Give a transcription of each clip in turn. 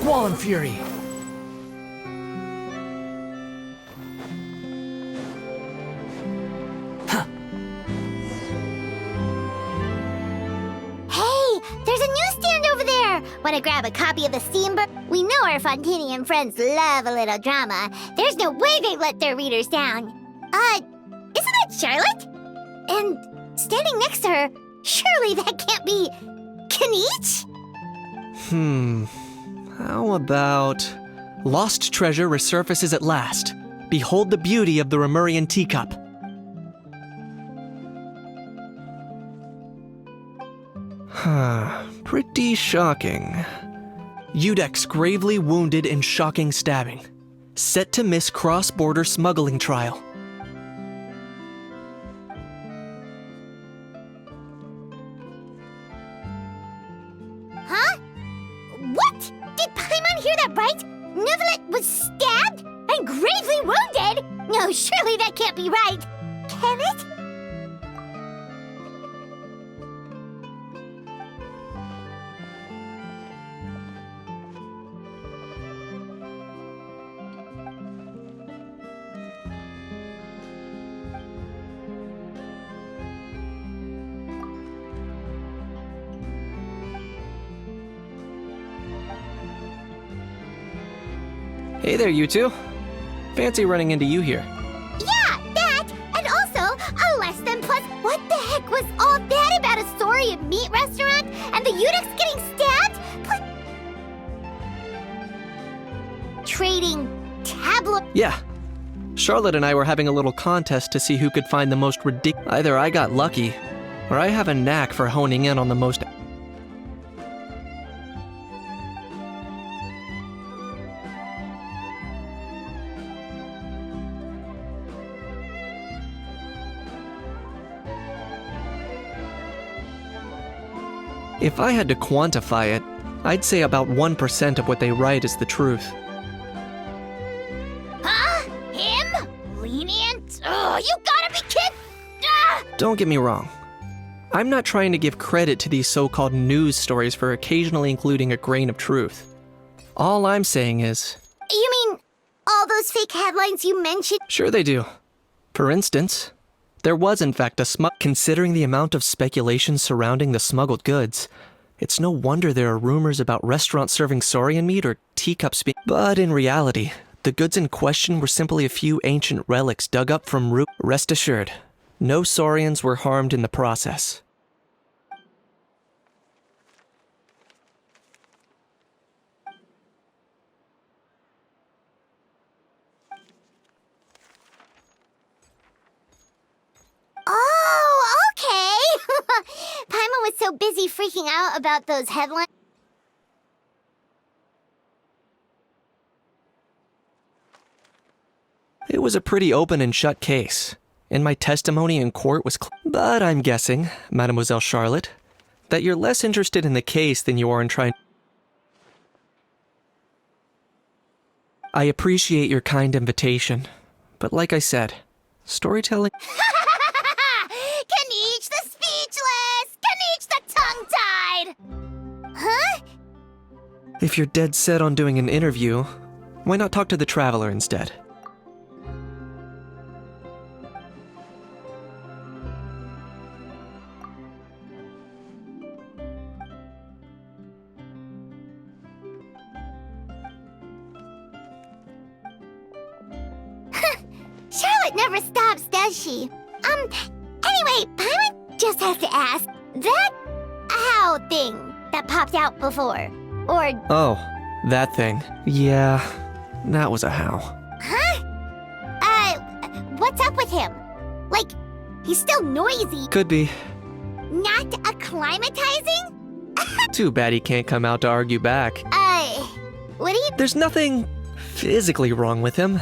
Squall and Fury. Want to grab a copy of the Steamboat? We know our Fontainian friends love a little drama. There's no way they let their readers down. Isn't that Charlotte? And standing next to her, surely that can't be Kaniche? How about... Lost treasure resurfaces at last. Behold the beauty of the Remurian teacup. Pretty shocking. Udex gravely wounded in shocking stabbing. Set to miss cross-border smuggling trial. Huh? What? Did Paimon hear that right? Neuvillette was stabbed and gravely wounded? No, surely that can't be right. Can it? Hey there, you two. Fancy running into you here. Yeah, that! And also, a less than plus. What the heck was all that about a Saurian meat restaurant and the Udex getting stabbed? Trading tabloid. Yeah. Charlotte and I were having a little contest to see who could find the most ridiculous. Either I got lucky, or I have a knack for honing in on the most. If I had to quantify it, I'd say about 1% of what they write is the truth. Huh? Him? Lenient? Oh, you gotta be kidding! Ah! Don't get me wrong. I'm not trying to give credit to these so-called news stories for occasionally including a grain of truth. All I'm saying is... You mean all those fake headlines you mentioned? Sure they do. For instance... There was, in fact, Considering the amount of speculation surrounding the smuggled goods, it's no wonder there are rumors about restaurants serving saurian meat or teacups being... But in reality, the goods in question were simply a few ancient relics dug up from root. Rest assured, no saurians were harmed in the process. Oh, okay! Paimon was so busy freaking out about those headlines. It was a pretty open and shut case, and my testimony in court was But I'm guessing, Mademoiselle Charlotte, that you're less interested in the case than you are in trying... I appreciate your kind invitation, but like I said, storytelling... Kaniche the speechless! Kaniche the tongue-tied! Huh? If you're dead set on doing an interview, why not talk to the Traveler instead? Charlotte never stops, does she? Anyway, Paimon just has to ask, that how thing that popped out before, or... Oh, that thing. Yeah, that was a how. Huh? What's up with him? Like, he's still noisy. Could be. Not acclimatizing? Too bad he can't come out to argue back. What do you... There's nothing physically wrong with him.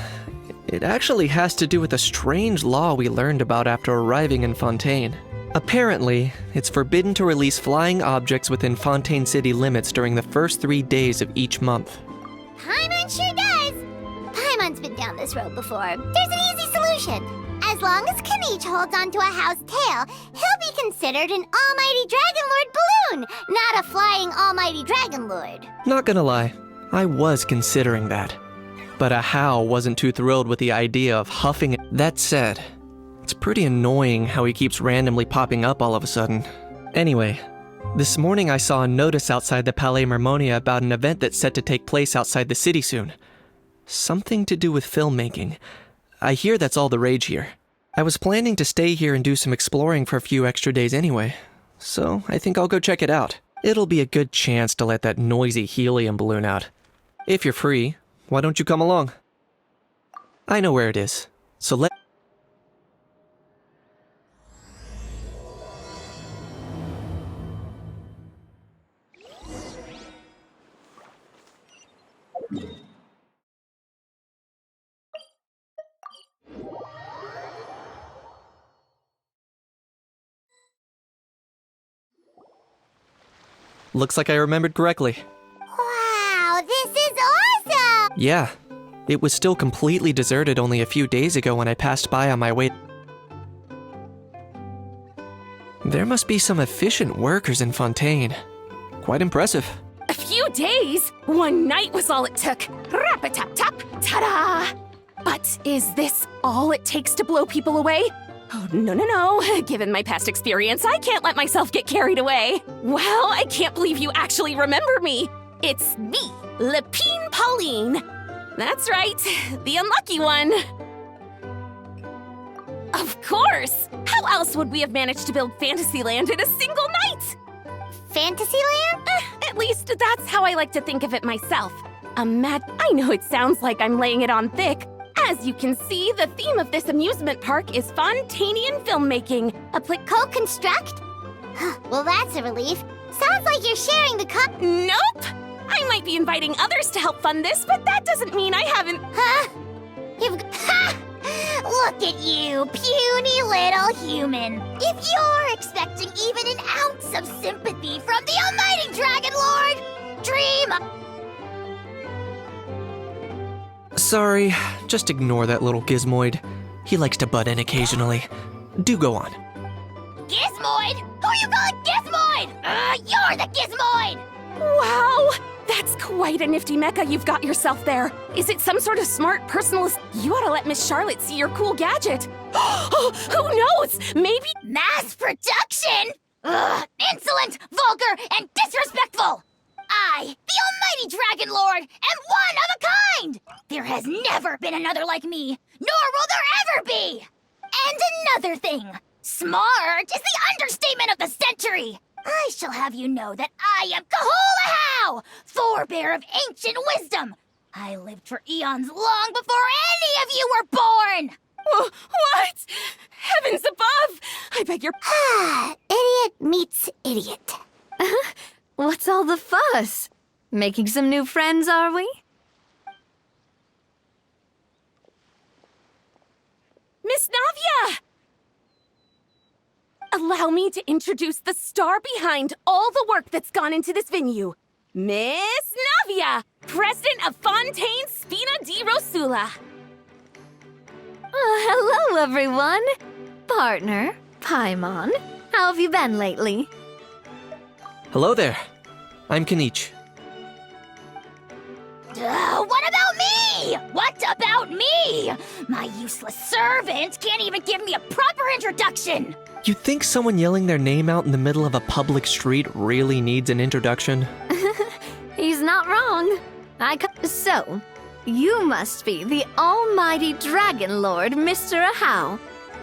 It actually has to do with a strange law we learned about after arriving in Fontaine. Apparently, it's forbidden to release flying objects within Fontaine city limits during the first 3 days of each month. Paimon sure does! Paimon's been down this road before. There's an easy solution. As long as Kaniche holds onto a house tail, he'll be considered an almighty Dragon Lord balloon, not a flying almighty Dragon Lord. Not gonna lie, I was considering that. But Ajaw wasn't too thrilled with the idea of huffing it. That said, it's pretty annoying how he keeps randomly popping up all of a sudden. Anyway, this morning I saw a notice outside the Palais Mermonia about an event that's set to take place outside the city soon. Something to do with filmmaking. I hear that's all the rage here. I was planning to stay here and do some exploring for a few extra days anyway, so I think I'll go check it out. It'll be a good chance to let that noisy helium balloon out. If you're free, why don't you come along? I know where it is, so let... Looks like I remembered correctly. Wow, this is awesome! Yeah, it was still completely deserted only a few days ago when I passed by on my way. There must be some efficient workers in Fontaine. Quite impressive. A few days? One night was all it took. Rap-a-tap-tap, ta-da! But is this all it takes to blow people away? Oh, no. Given my past experience, I can't let myself get carried away. Wow, I can't believe you actually remember me. It's me, Lepine Pauline. That's right, the unlucky one. Of course! How else would we have managed to build Fantasyland in a single night? Fantasyland? At least that's how I like to think of it myself. I know it sounds like I'm laying it on thick. As you can see, the theme of this amusement park is Fontainian filmmaking. Co-construct? Well, that's a relief. Sounds like you're sharing the Nope! I might be inviting others to help fund this, but that doesn't mean I haven't... Huh? Look at you, puny little human. If you're expecting even an ounce of sympathy from the almighty Dragon Lord, dream... Sorry, just ignore that little gizmoid. He likes to butt in occasionally. Do go on. Gizmoid? Who you calling Gizmoid? You're the Gizmoid! Wow! That's quite a nifty mecha you've got yourself there. Is it some sort of smart personalist? You ought to let Miss Charlotte see your cool gadget. Who knows? Maybe... Mass production? Insolent, vulgar, and disrespectful! I, the almighty Dragon Lord, am one of a kind! There has never been another like me, nor will there ever be! And another thing, smart is the understatement of the century! I shall have you know that I am Kahulahau, forebear of ancient wisdom! I lived for eons long before any of you were born! What? Heavens above! I beg your... Idiot meets idiot. What's all the fuss? Making some new friends, are we? Miss Navia! Allow me to introduce the star behind all the work that's gone into this venue. Miss Navia, president of Fontaine Spina di Rosula. Hello, everyone. Partner, Paimon, how have you been lately? Hello there. I'm Kanich. What about me? What about me? My useless servant can't even give me a proper introduction. You think someone yelling their name out in the middle of a public street really needs an introduction? He's not wrong. So, you must be the almighty Dragon Lord, Mr. Ajaw.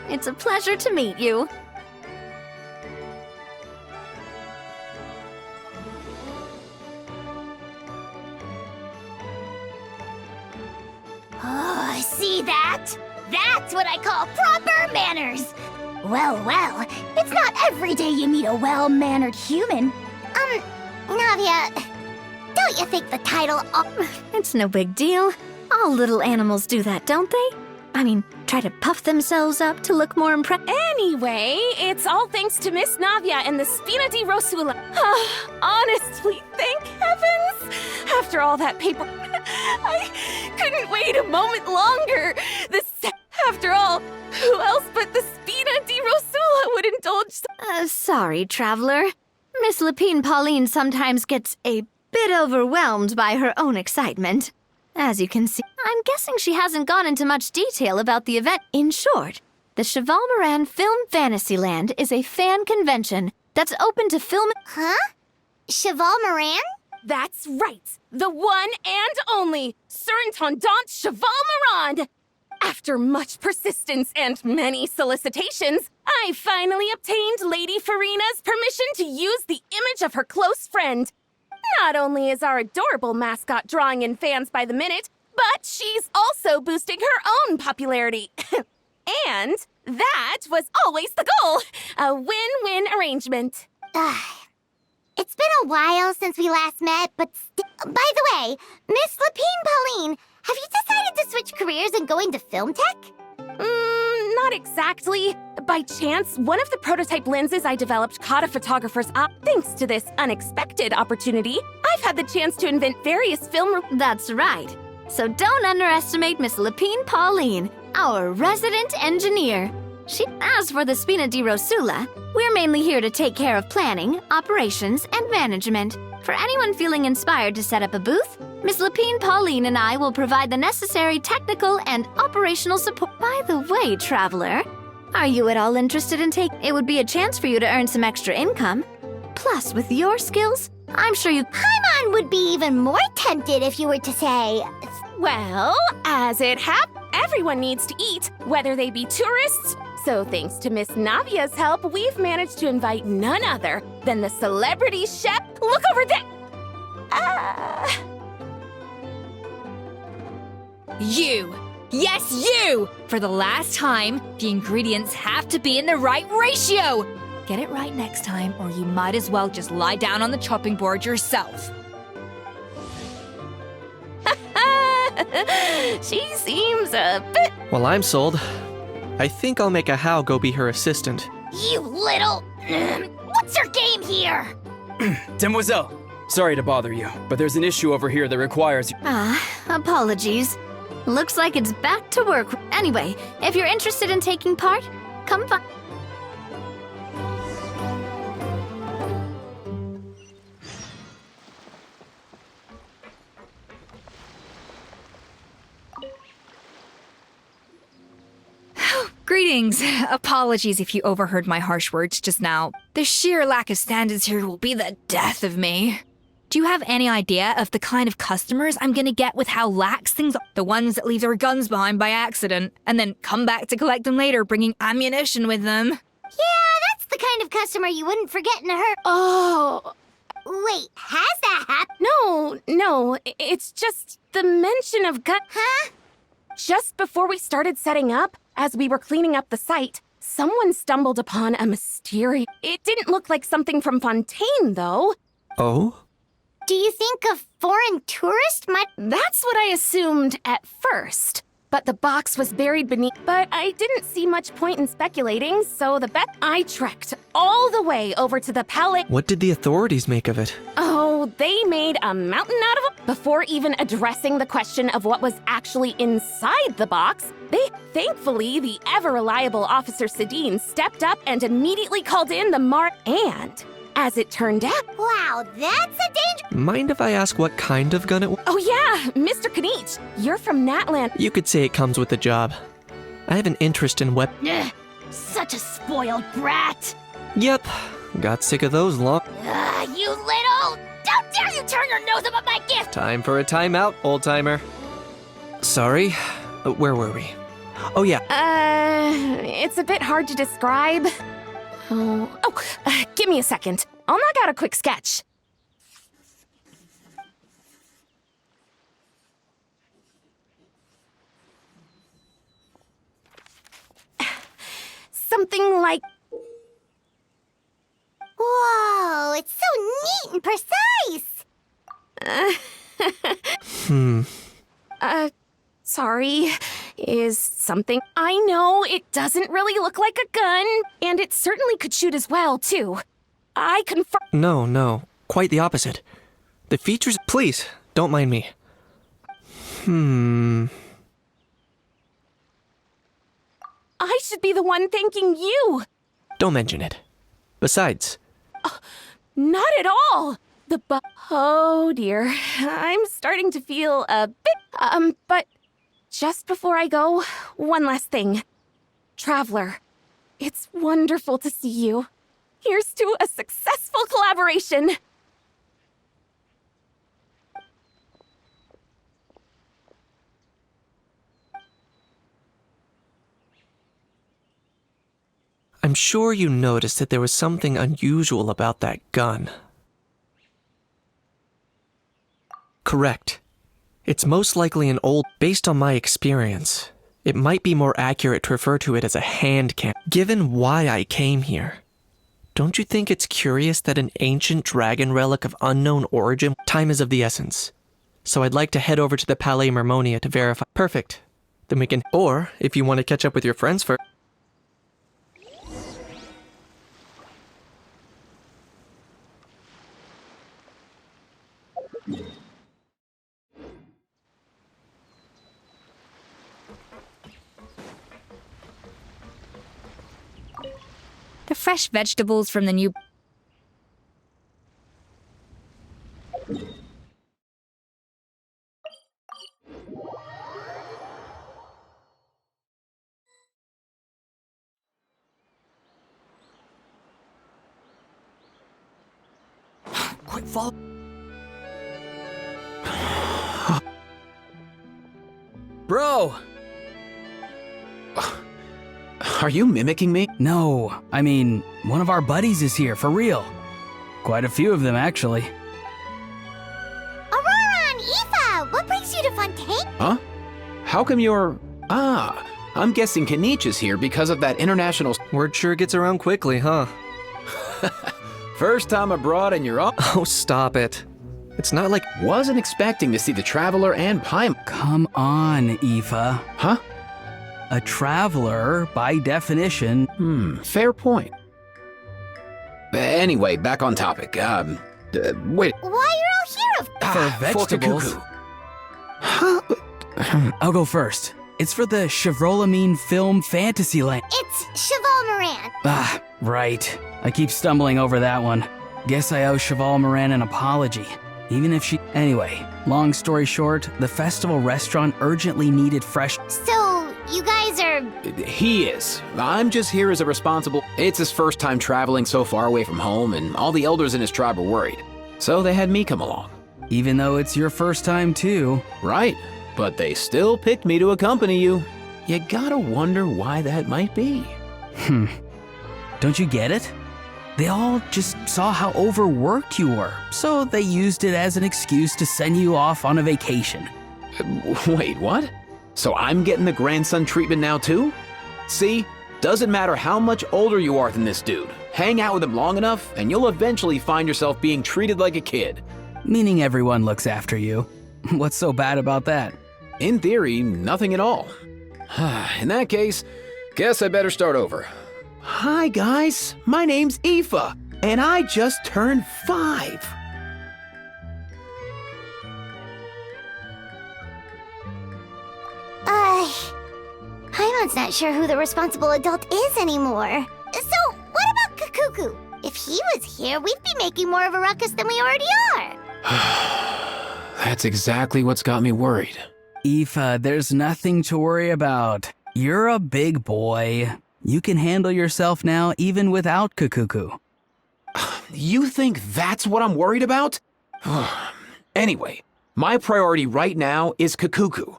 It's a pleasure to meet you. Oh, see that? That's what I call proper manners. Well, it's not every day you meet a well-mannered human. Navia, don't you think the title... It's no big deal. All little animals do that, don't they? I mean, try to puff themselves up to look more impressive. Anyway, it's all thanks to Miss Navia and the Spina di Rosula. Honestly, thank heavens! After all that paper, I couldn't wait a moment longer. After all, who else but the Spina di Rosula would indulge... Sorry, traveler. Miss Lepine Pauline sometimes gets a bit overwhelmed by her own excitement. As you can see, I'm guessing she hasn't gone into much detail about the event. In short, the Cheval Moran Film Fantasyland is a fan convention that's open to film. Huh? Cheval Moran? That's right. The one and only Surintendant Cheval Moran. After much persistence and many solicitations, I finally obtained Lady Farina's permission to use the image of her close friend. Not only is our adorable mascot drawing in fans by the minute, but she's also boosting her own popularity. And that was always the goal. A win-win arrangement. It's been a while since we last met, but by the way, Miss Lapine Pauline, have you decided to switch careers and go into film tech? Not exactly. By chance, one of the prototype lenses I developed caught a photographer's eye. Thanks to this unexpected opportunity, I've had the chance to invent various film... That's right. So don't underestimate Miss Lapine Pauline, our resident engineer. As for the Spina di Rosula, we're mainly here to take care of planning, operations, and management. For anyone feeling inspired to set up a booth, Miss Lapine Pauline and I will provide the necessary technical and operational support. By the way, traveler, are you at all interested in It would be a chance for you to earn some extra income. Plus, with your skills, I'm sure you... Paimon would be even more tempted if you were to say... Well, as it happens, everyone needs to eat, whether they be tourists. So thanks to Miss Navia's help, we've managed to invite none other than the celebrity chef. Look over there! You! Yes, you! For the last time, the ingredients have to be in the right ratio! Get it right next time, or you might as well just lie down on the chopping board yourself. She seems a bit... Well, I'm sold. I think I'll make Ajaw go be her assistant. You little... What's your game here? Demoiselle, sorry to bother you, but there's an issue over here that requires... Apologies. Looks like it's back to work. Anyway, if you're interested in taking part, come find... Greetings. Apologies if you overheard my harsh words just now. The sheer lack of standards here will be the death of me. Do you have any idea of the kind of customers I'm gonna get with how lax things are? The ones that leave their guns behind by accident, and then come back to collect them later, bringing ammunition with them. Yeah, that's the kind of customer you wouldn't forget in a hurry. Oh... Wait, has that happened? No, it's just the mention of gun... Huh? Just before we started setting up, as we were cleaning up the site, someone stumbled upon a mysterious... It didn't look like something from Fontaine, though. Oh? Do you think a foreign tourist might... That's what I assumed at first. But the box was buried beneath... But I didn't see much point in speculating, so I trekked all the way over to the palais... What did the authorities make of it? Oh, they made a mountain out of it. Before even addressing the question of what was actually inside the box, thankfully, the ever-reliable Officer Sedine stepped up and immediately called in the And, as it turned out... Wow, that's a danger... Mind if I ask what kind of gun it was? Oh yeah, Mr. Kanich, you're from Natlan. You could say it comes with the job. I have an interest in Ugh, such a spoiled brat. Yep, got sick of those long... You little... How dare you turn your nose up at my gift! Time for a timeout, old-timer. Sorry, where were we? Oh yeah, It's a bit hard to describe. Give me a second. I'll knock out a quick sketch. Something like... Whoa, it's so neat and precise! Sorry. Is something... I know it doesn't really look like a gun, and it certainly could shoot as well, too. I confirm... No, quite the opposite. The features... Please, don't mind me. I should be the one thanking you. Don't mention it. Besides... Not at all. Oh dear, I'm starting to feel a bit, but just before I go, one last thing. Traveler, it's wonderful to see you. Here's to a successful collaboration. I'm sure you noticed that there was something unusual about that gun. Correct. It's most likely an old... Based on my experience, it might be more accurate to refer to it as a hand cannon. Given why I came here, don't you think it's curious that an ancient dragon relic of unknown origin... Time is of the essence, so I'd like to head over to the Palais Mermonia to verify... Perfect. Then we can... Or, if you want to catch up with your friends first... The fresh vegetables from the new... Quick, follow. Bro! Are you mimicking me? No, I mean, one of our buddies is here, for real. Quite a few of them, actually. Ororon, Aoife, what brings you to Fontaine? Huh? How come you're... Ah, I'm guessing Kaniche is here because of that international... Word sure gets around quickly, huh? First time abroad and you're all... Oh, stop it. It's not like... Wasn't expecting to see the Traveler and Paimon. Come on, Aoife. Huh? A traveler, by definition... Fair point. Anyway, back on topic. Wait. Why you're all here? For vegetables? Huh? I'll go first. It's for the Chevrolamine Film Fantasyland. It's Cheval Moran. Ah, right. I keep stumbling over that one. Guess I owe Cheval Moran an apology. Even if she... Anyway, long story short, the festival restaurant urgently needed fresh... So, you guys are... He is. I'm just here as a responsible... It's his first time traveling so far away from home, and all the elders in his tribe were worried. So they had me come along. Even though it's your first time too. Right. But they still picked me to accompany you. You gotta wonder why that might be. Don't you get it? They all just saw how overworked you were, so they used it as an excuse to send you off on a vacation. Wait, what? So I'm getting the grandson treatment now too? See, doesn't matter how much older you are than this dude. Hang out with him long enough, and you'll eventually find yourself being treated like a kid. Meaning everyone looks after you. What's so bad about that? In theory, nothing at all. In that case, guess I better start over. Hi guys, my name's Aoife, and I just turned 5. Paimon's not sure who the responsible adult is anymore. So, what about Cacucu? If he was here, we'd be making more of a ruckus than we already are. That's exactly what's got me worried. Aoife, there's nothing to worry about. You're a big boy. You can handle yourself now even without Cacucu. You think that's what I'm worried about? Anyway, my priority right now is Cacucu.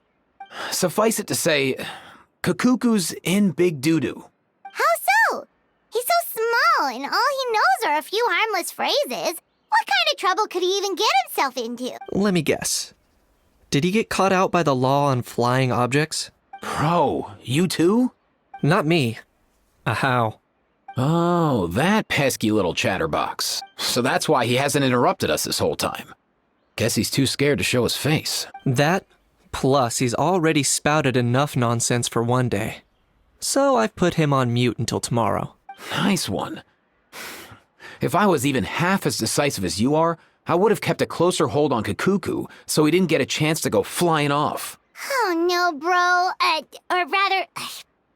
Suffice it to say, Cacucu's in big doo-doo. How so? He's so small, and all he knows are a few harmless phrases. What kind of trouble could he even get himself into? Let me guess. Did he get caught out by the law on flying objects? Bro, you too? Not me. How? Oh, that pesky little chatterbox. So that's why he hasn't interrupted us this whole time. Guess he's too scared to show his face. That, plus he's already spouted enough nonsense for one day. So I've put him on mute until tomorrow. Nice one. If I was even half as decisive as you are, I would have kept a closer hold on Cacucu so he didn't get a chance to go flying off. Oh no, bro. Or rather...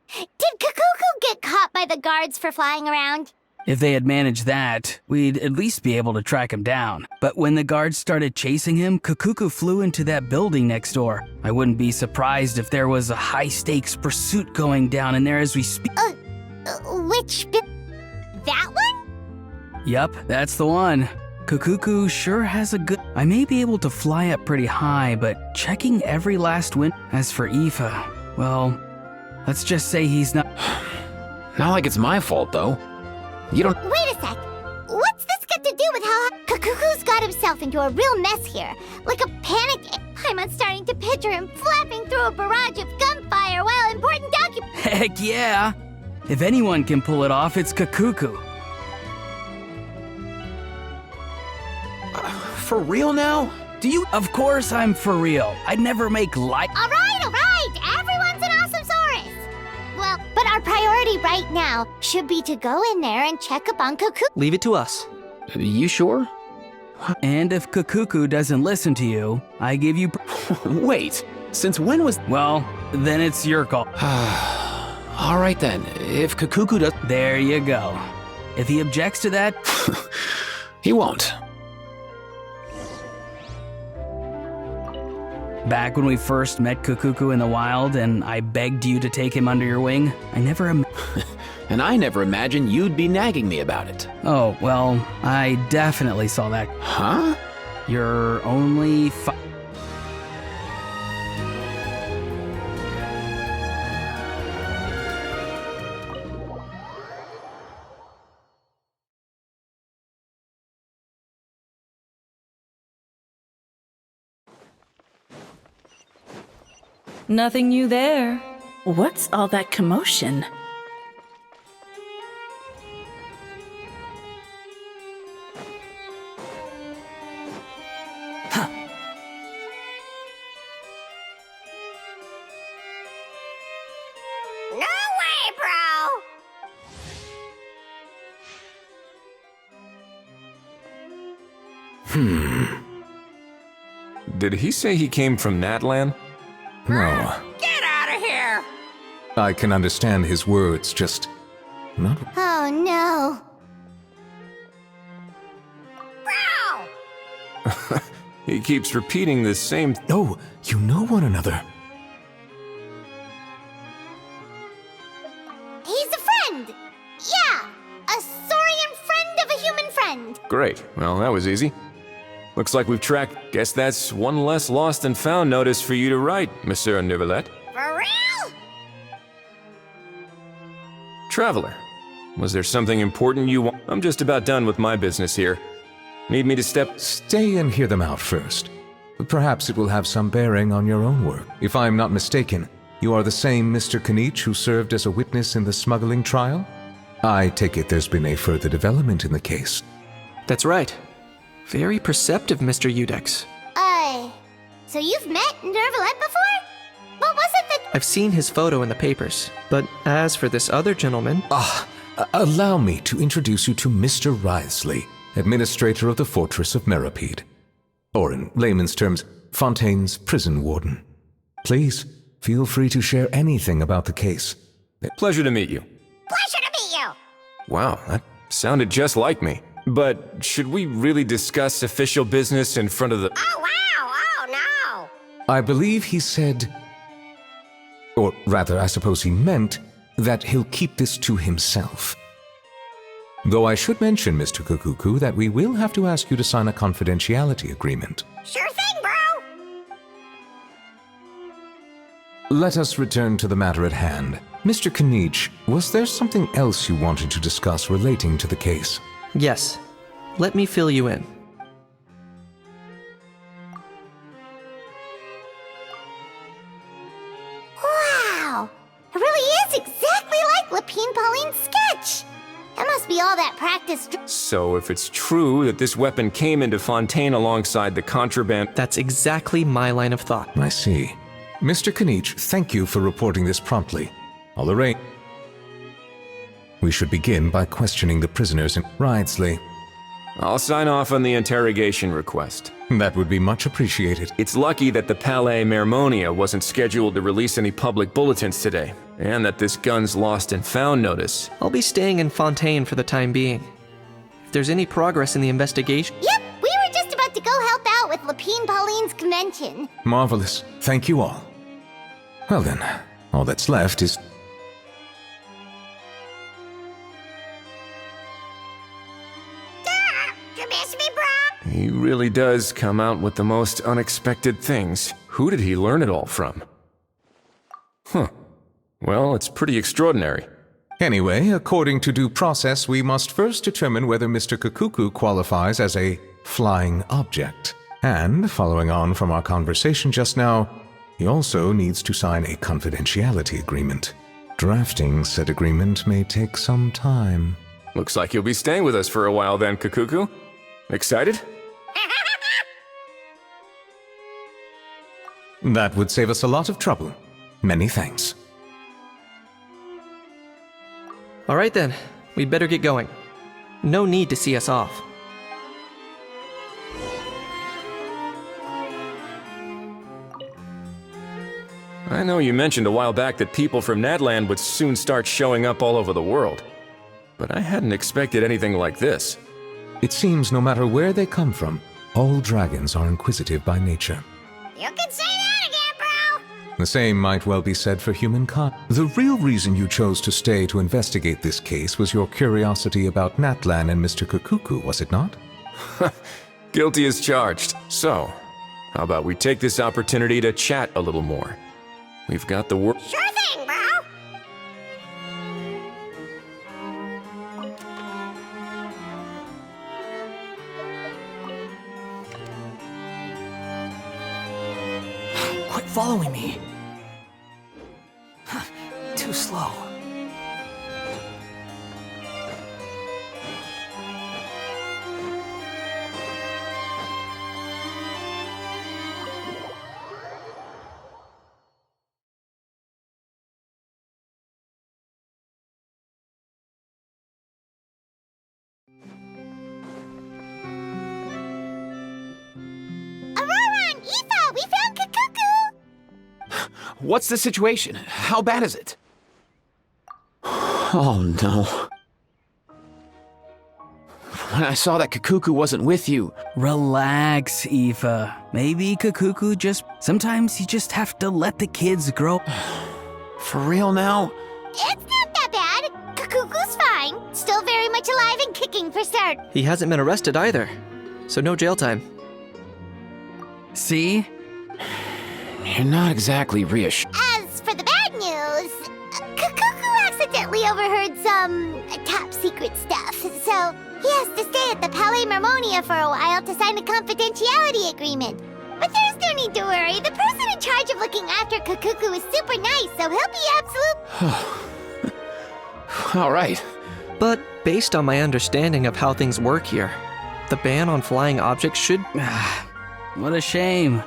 Did Cacucu get caught by the guards for flying around? If they had managed that, we'd at least be able to track him down. But when the guards started chasing him, Cacucu flew into that building next door. I wouldn't be surprised if there was a high-stakes pursuit going down in there as we speak. That one? Yup, that's the one. Cacucu sure has a good... I may be able to fly up pretty high, but checking every last wind... As for Aoife, well, let's just say he's not... Not like it's my fault, though. You don't... Wait a sec. What's this got to do with how Cacucu's got himself into a real mess here? Like a panic... I'm starting to picture him flapping through a barrage of gunfire while important documents... Heck yeah! If anyone can pull it off, it's Cacucu. For real now? Do you... Of course I'm for real. I'd never make light... All right. Everyone's an awesome Saurus. Well, but our priority right now should be to go in there and check up on Cacucu. Leave it to us. You sure? And if Cacucu doesn't listen to you, I give you... Wait, since when was... Well, then it's your call. All right then, if Cacucu does... There you go. If he objects to that... He won't. Back when we first met Cacucu in the wild and I begged you to take him under your wing, I never... And I never imagined you'd be nagging me about it. Oh, well, I definitely saw that. Huh? You're only... Nothing new there. What's all that commotion? Huh. No way, bro! Did he say he came from Natlan? No. Get out of here! I can understand his words, just not... Oh, no. Bro! He keeps repeating the same... Oh, you know one another. He's a friend! Yeah! A Saurian friend of a human friend! Great. Well, that was easy. Looks like we've tracked... Guess that's one less lost and found notice for you to write, Monsieur Neuvillette. For real? Traveler, was there something important you want? I'm just about done with my business here. Need me to step... Stay and hear them out first. Perhaps it will have some bearing on your own work. If I'm not mistaken, you are the same Mr. Kanich who served as a witness in the smuggling trial? I take it there's been a further development in the case. That's right. Very perceptive, Mr. Udex. So you've met Neuvillette before? What was it that... I've seen his photo in the papers, but as for this other gentleman... Allow me to introduce you to Mr. Wriothesley, administrator of the Fortress of Meripede. Or in layman's terms, Fontaine's prison warden. Please, feel free to share anything about the case. Pleasure to meet you. Pleasure to meet you! Wow, that sounded just like me. But should we really discuss official business in front of the... Oh, wow! Oh, no! I believe he said, or rather, I suppose he meant, that he'll keep this to himself. Though I should mention, Mr. Cacucu, that we will have to ask you to sign a confidentiality agreement. Sure thing, bro! Let us return to the matter at hand. Mr. Kanich, was there something else you wanted to discuss relating to the case? Yes. Let me fill you in. Wow! It really is exactly like Lapine Pauline's sketch! That must be all that practice... So if it's true that this weapon came into Fontaine alongside the contraband... That's exactly my line of thought. I see. Mr. Kanich, thank you for reporting this promptly. I'll arrange... We should begin by questioning the prisoners in Wriothesley. I'll sign off on the interrogation request. That would be much appreciated. It's lucky that the Palais Mermonia wasn't scheduled to release any public bulletins today, and that this gun's lost and found notice. I'll be staying in Fontaine for the time being. If there's any progress in the investigation... Yep, we were just about to go help out with Lapine Pauline's convention. Marvelous. Thank you all. Well then, all that's left is... You miss me, bro? He really does come out with the most unexpected things. Who did he learn it all from? Huh. Well, it's pretty extraordinary. Anyway, according to due process, we must first determine whether Mr. Cacucu qualifies as a flying object. And, following on from our conversation just now, he also needs to sign a confidentiality agreement. Drafting said agreement may take some time. Looks like you'll be staying with us for a while then, Cacucu. Excited? That would save us a lot of trouble. Many thanks. All right then, we'd better get going. No need to see us off. I know you mentioned a while back that people from Natlan would soon start showing up all over the world, but I hadn't expected anything like this. It seems no matter where they come from, all dragons are inquisitive by nature. You can say that again, bro! The same might well be said for humankind. The real reason you chose to stay to investigate this case was your curiosity about Natlan and Mr. Cacucu, was it not? Guilty as charged. So, how about we take this opportunity to chat a little more? We've got the work. Sure thing, bro! Quit following me. Too slow. Ororon! Aoife! We found Cacucu! What's the situation? How bad is it? Oh no. When I saw that Cacucu wasn't with you... Relax, Aoife. Maybe Cacucu just... Sometimes you just have to let the kids grow. For real now? It's not that bad. Cacucu's fine. Still very much alive and kicking for start. He hasn't been arrested either, so no jail time. See? You're not exactly reassured. As for the bad news, Cacucu accidentally overheard some top secret stuff, so he has to stay at the Palais Mermonia for a while to sign a confidentiality agreement. But there's no need to worry. The person in charge of looking after Cacucu is super nice, so he'll be absolute... All right. But based on my understanding of how things work here, the ban on flying objects should... What a shame.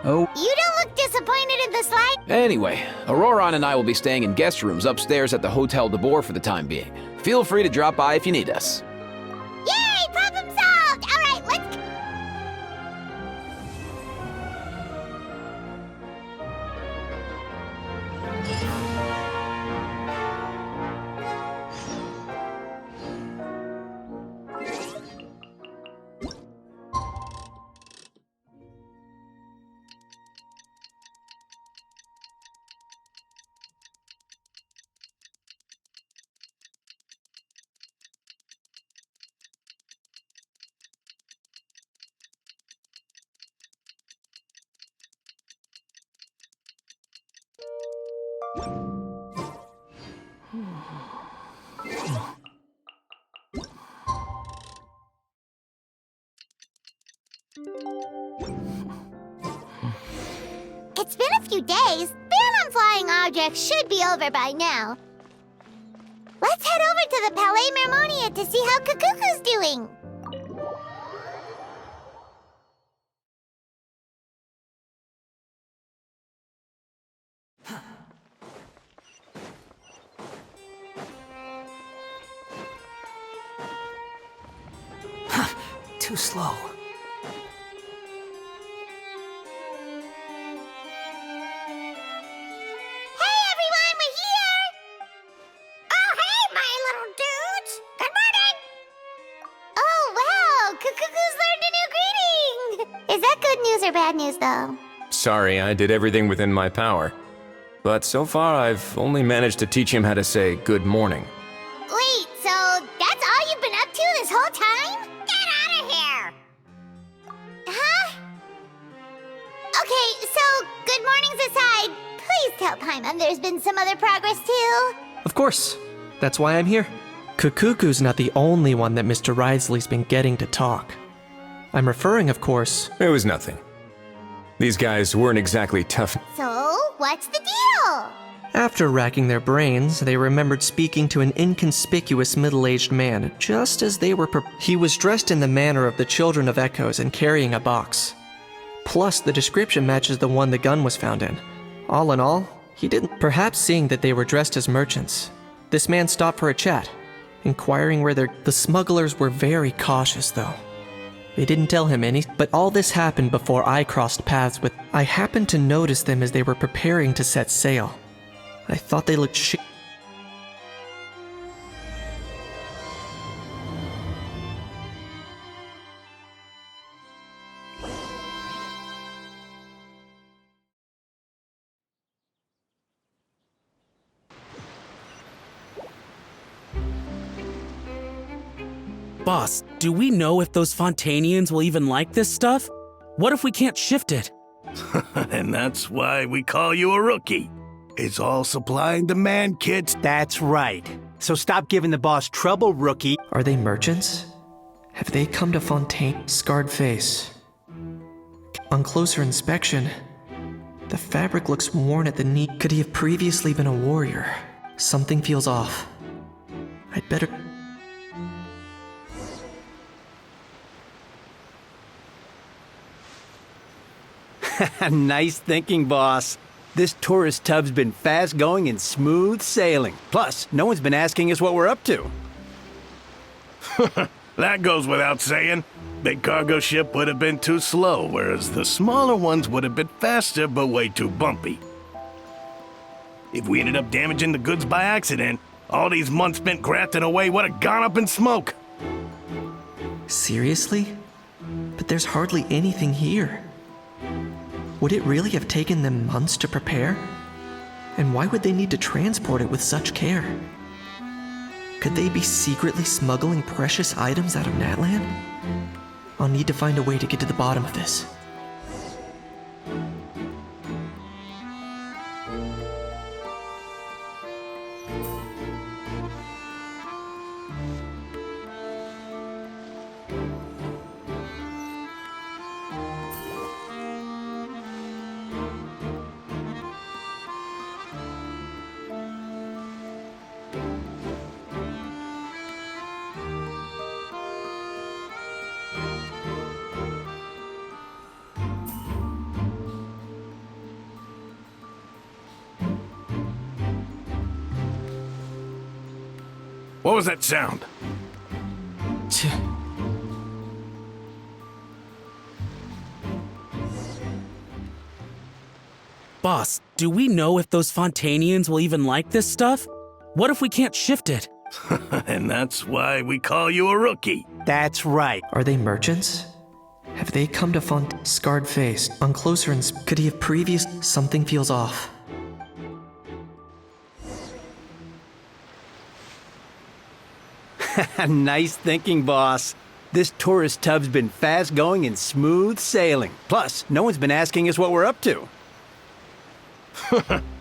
Oh, You don't look disappointed in the slide? Anyway, Ororon and I will be staying in guest rooms upstairs at the Hotel de Boer for the time being. Feel free to drop by if you need us. Yay! Problem solved! All right, let's... It's been a few days. Ban on flying objects should be over by now. Let's head over to the Palais Mermonia to see how Cacucu's doing. too slow. Hey everyone, we're here! Oh, hey, my little dudes! Good morning! Oh, wow! Cacucu's learned a new greeting! Is that good news or bad news, though? Sorry, I did everything within my power. But so far, I've only managed to teach him how to say good morning. Wait, so that's all you've been up to this whole time? Get out of here! Huh? Okay, so good mornings aside, please tell Paimon there's been some other progress too. Of course. That's why I'm here. Cacucu's not the only one that Mr. Wriothesley's been getting to talk. I'm referring, of course. It was nothing. These guys weren't exactly tough. So, what's the deal? After racking their brains, they remembered speaking to an inconspicuous middle-aged man just as they were He was dressed in the manner of the Children of Echoes and carrying a box. Plus, the description matches the one the gun was found in. All in all, he didn't. Perhaps seeing that they were dressed as merchants, this man stopped for a chat, inquiring where the smugglers were very cautious, though. They didn't tell him any, but all this happened before I crossed paths with. I happened to notice them as they were preparing to set sail. I thought they looked Boss, do we know if those Fontainians will even like this stuff? What if we can't shift it? And that's why we call you a rookie. It's all supply and demand, kids. That's right. So stop giving the boss trouble, rookie. Are they merchants? Have they come to Fontaine? Scarred face. On closer inspection, the fabric looks worn at the knee. Could he have previously been a warrior? Something feels off. I'd better... Nice thinking, boss. This tourist tub's been fast going and smooth sailing. Plus, no one's been asking us what we're up to. That goes without saying. Big cargo ship would have been too slow, whereas the smaller ones would have been faster but way too bumpy. If we ended up damaging the goods by accident, all these months spent grafting away would have gone up in smoke. Seriously? But there's hardly anything here. Would it really have taken them months to prepare? And why would they need to transport it with such care? Could they be secretly smuggling precious items out of Natlan? I'll need to find a way to get to the bottom of this. What was that sound? Boss, do we know if those Fontainians will even like this stuff? What if we can't shift it? And that's why we call you a rookie. That's right. Are they merchants? Have they come to Fontaine? Scarred face. On closer could he have previous? Something feels off. Nice thinking, boss. This tourist tub's been fast going and smooth sailing. Plus, no one's been asking us what we're up to.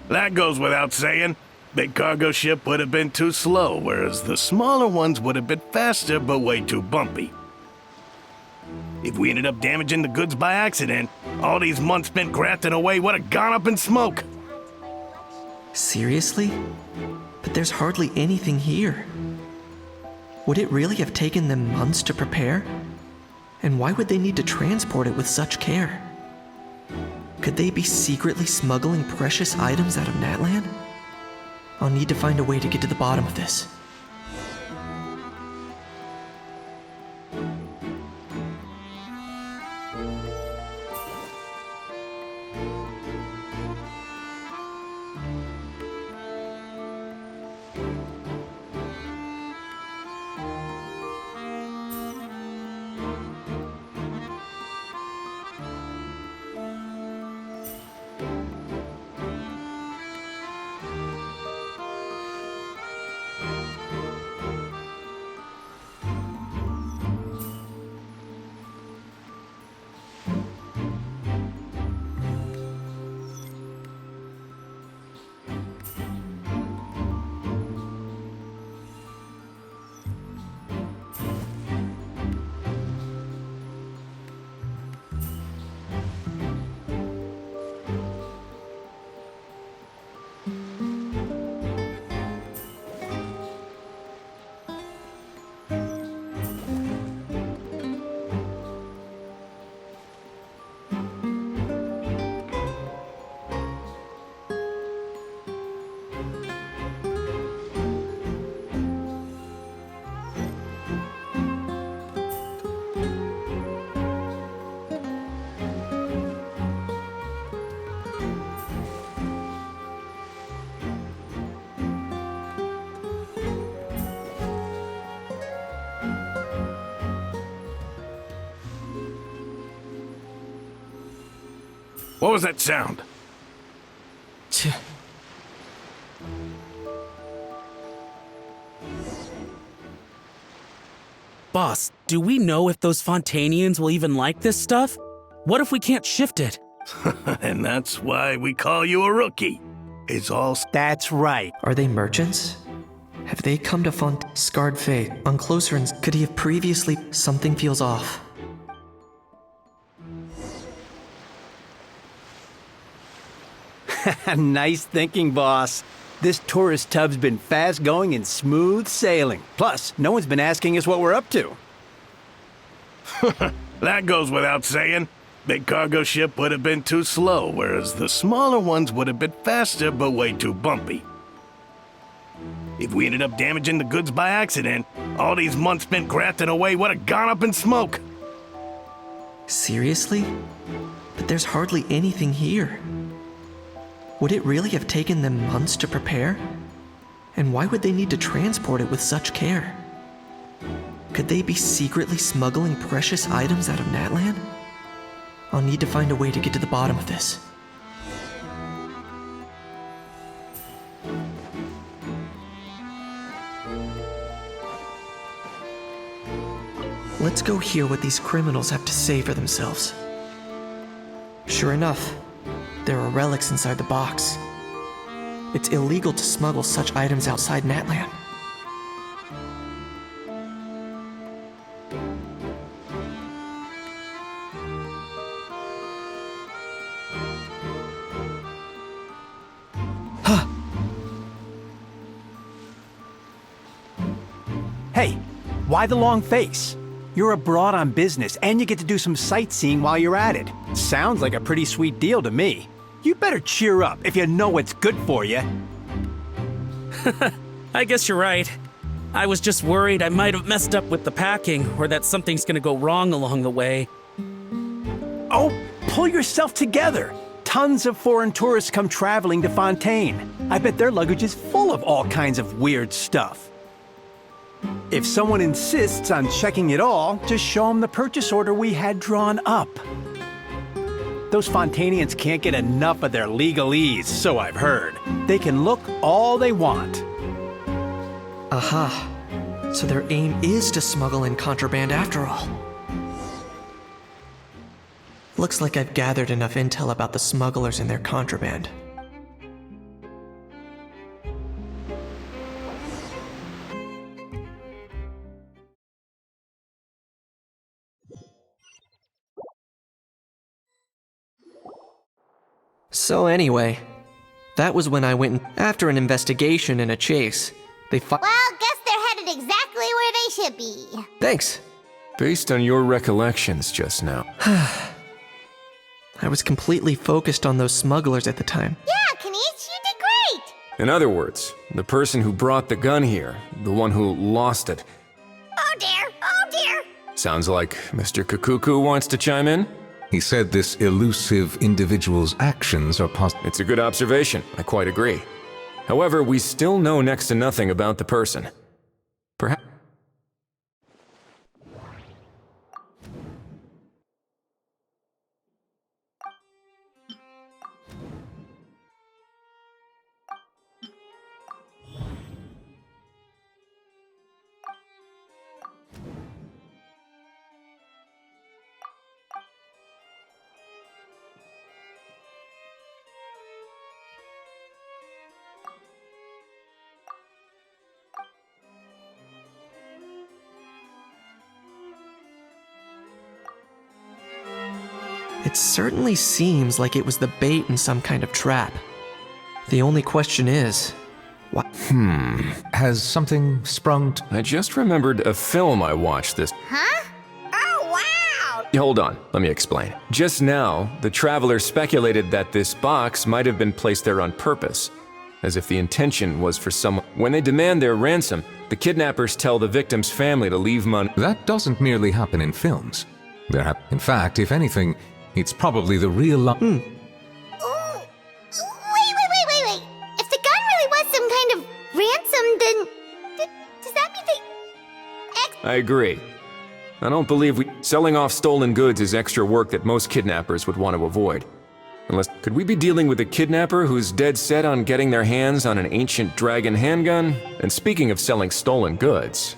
That goes without saying. Big cargo ship would have been too slow, whereas the smaller ones would have been faster but way too bumpy. If we ended up damaging the goods by accident, all these months spent grafting away would have gone up in smoke. Seriously? But there's hardly anything here. Would it really have taken them months to prepare? And why would they need to transport it with such care? Could they be secretly smuggling precious items out of Natlan? I'll need to find a way to get to the bottom of this. What was that sound? Boss, do we know if those Fontainians will even like this stuff? What if we can't shift it? And that's why we call you a rookie. It's all... That's right. Are they merchants? Have they come to Fontaine? Scarred fate. On closer and could he have previously? Something feels off. Nice thinking, boss. This tourist tub's been fast going and smooth sailing. Plus, no one's been asking us what we're up to. That goes without saying. Big cargo ship would have been too slow, whereas the smaller ones would have been faster but way too bumpy. If we ended up damaging the goods by accident, all these months spent grafting away would have gone up in smoke. Seriously? But there's hardly anything here. Would it really have taken them months to prepare? And why would they need to transport it with such care? Could they be secretly smuggling precious items out of Natlan? I'll need to find a way to get to the bottom of this. Let's go hear what these criminals have to say for themselves. Sure enough, there are relics inside the box. It's illegal to smuggle such items outside Natlan. Hey, why the long face? You're abroad on business, and you get to do some sightseeing while you're at it. Sounds like a pretty sweet deal to me. You better cheer up if you know what's good for you. I guess you're right. I was just worried I might have messed up with the packing, or that something's gonna go wrong along the way. Oh, pull yourself together. Tons of foreign tourists come traveling to Fontaine. I bet their luggage is full of all kinds of weird stuff. If someone insists on checking it all, just show them the purchase order we had drawn up. Those Fontainians can't get enough of their legalese, so I've heard. They can look all they want. Aha. So their aim is to smuggle in contraband after all. Looks like I've gathered enough intel about the smugglers and their contraband. So anyway, that was when I went after an investigation and a chase. Well, guess they're headed exactly where they should be. Thanks. Based on your recollections just now. I was completely focused on those smugglers at the time. Yeah, Kanish, you did great! In other words, the person who brought the gun here, the one who lost it. Oh dear, oh dear! Sounds like Mr. Cacucu wants to chime in? He said this elusive individual's actions are It's a good observation, I quite agree. However, we still know next to nothing about the person. Perhaps... It certainly seems like it was the bait in some kind of trap. The only question is, what? Has something sprung I just remembered a film I watched this... Huh? Oh, wow! Hold on, let me explain. Just now, the traveler speculated that this box might have been placed there on purpose, as if the intention was for someone. When they demand their ransom, the kidnappers tell the victim's family to leave money. That doesn't merely happen in films. In fact, if anything, it's probably the real Ooh, wait. If the gun really was some kind of ransom, then... does that mean they... I agree. I don't believe selling off stolen goods is extra work that most kidnappers would want to avoid. Unless, could we be dealing with a kidnapper who's dead set on getting their hands on an ancient dragon handgun? And speaking of selling stolen goods...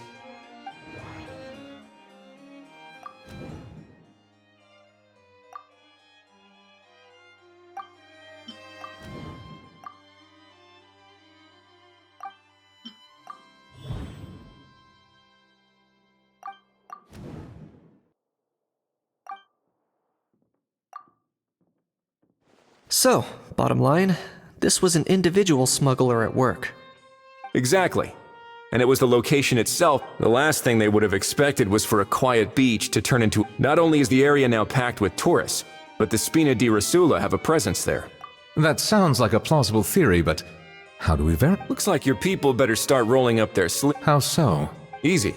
So, bottom line, this was an individual smuggler at work. Exactly. And it was the location itself. The last thing they would have expected was for a quiet beach to turn into... Not only is the area now packed with tourists, but the Spina di Rosula have a presence there. That sounds like a plausible theory, but how do we verify? Looks like your people better start rolling up their sleeves. How so? Easy.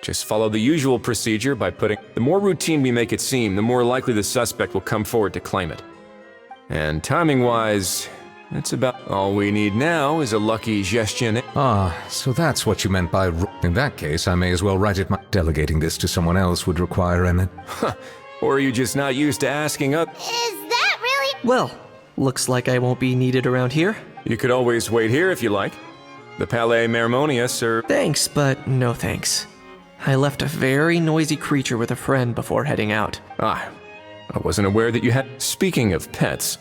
Just follow the usual procedure by putting... The more routine we make it seem, the more likely the suspect will come forward to claim it. And timing-wise, that's about all we need now is a lucky gestion. Ah, so that's what you meant by... In that case, I may as well write it Delegating this to someone else would require an... Or are you just not used to asking up? Is that really? Well, looks like I won't be needed around here. You could always wait here if you like. The Palais Mermonius or... Thanks, but no thanks. I left a very noisy creature with a friend before heading out. Ah, I wasn't aware that you had... Speaking of pets...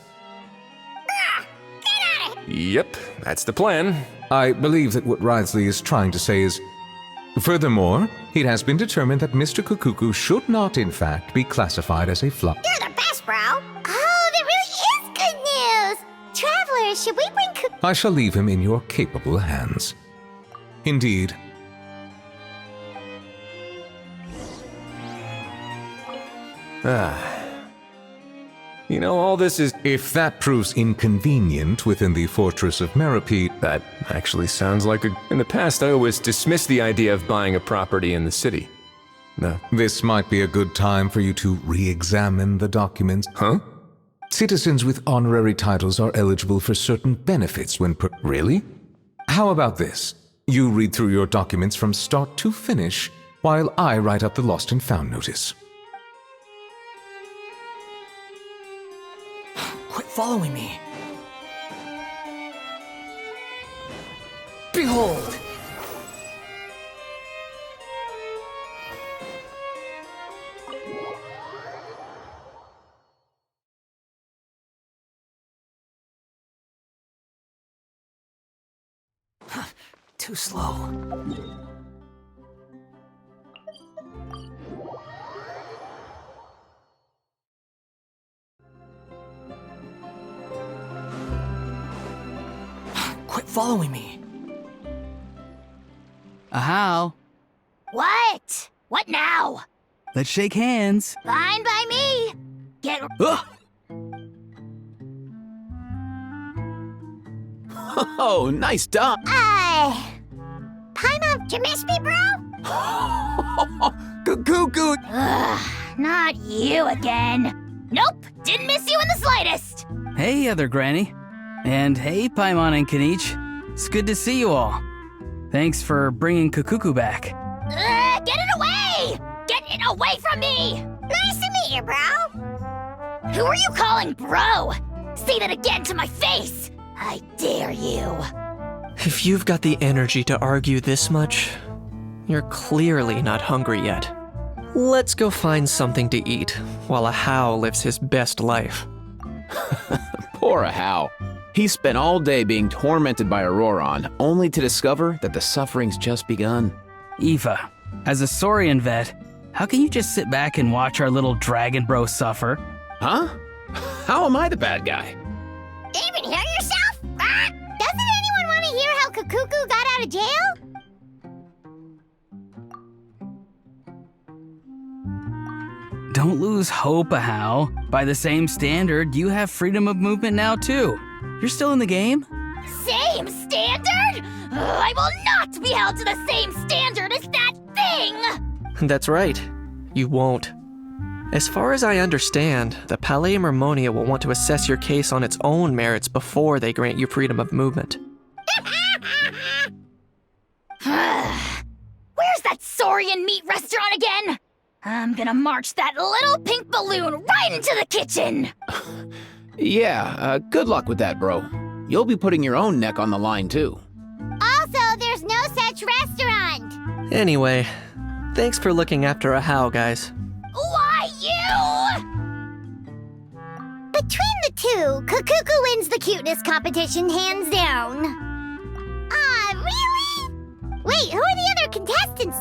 Yep, that's the plan. I believe that what Wriothesley is trying to say is... Furthermore, it has been determined that Mr. Cacucu should not, in fact, be classified as a fly. You're the best, bro. Oh, that really is good news. Travelers, should we bring I shall leave him in your capable hands. Indeed. You know, all this is... If that proves inconvenient within the fortress of Meropide... That actually sounds like a... In the past, I always dismissed the idea of buying a property in the city. No. This might be a good time for you to re-examine the documents. Huh? Citizens with honorary titles are eligible for certain benefits when Really? How about this? You read through your documents from start to finish, while I write up the lost and found notice. Quit following me. Behold! Too slow. Quit following me. Ajaw. What? What now? Let's shake hands. Fine by me. Get... Oh, nice dog. Paimon, did you miss me, bro? Cacucu! Ugh, not you again. Nope, didn't miss you in the slightest. Hey, other granny. And hey, Paimon and Kanich. It's good to see you all. Thanks for bringing Cacucu back. Get it away! Get it away from me! Nice to meet you, bro. Who are you calling bro? Say that again to my face! I dare you. If you've got the energy to argue this much, you're clearly not hungry yet. Let's go find something to eat while Ajaw lives his best life. Poor Ajaw. He spent all day being tormented by Ororon, only to discover that the suffering's just begun. Eva, as a Saurian vet, how can you just sit back and watch our little dragon bro suffer? Huh? How am I the bad guy? Even hear yourself? Doesn't anyone want to hear how Cacucu got out of jail? Don't lose hope, Ajaw. By the same standard, you have freedom of movement now too. You're still in the game? Same standard? I will not be held to the same standard as that thing! That's right. You won't. As far as I understand, the Palais Mermonia will want to assess your case on its own merits before they grant you freedom of movement. Where's that Saurian meat restaurant again? I'm gonna march that little pink balloon right into the kitchen! Yeah, good luck with that, bro. You'll be putting your own neck on the line, too. Also, there's no such restaurant. Anyway, thanks for looking after Ajaw, guys. Why you? Between the two, Cacucu wins the cuteness competition hands down. Really? Wait, who are the other contestants?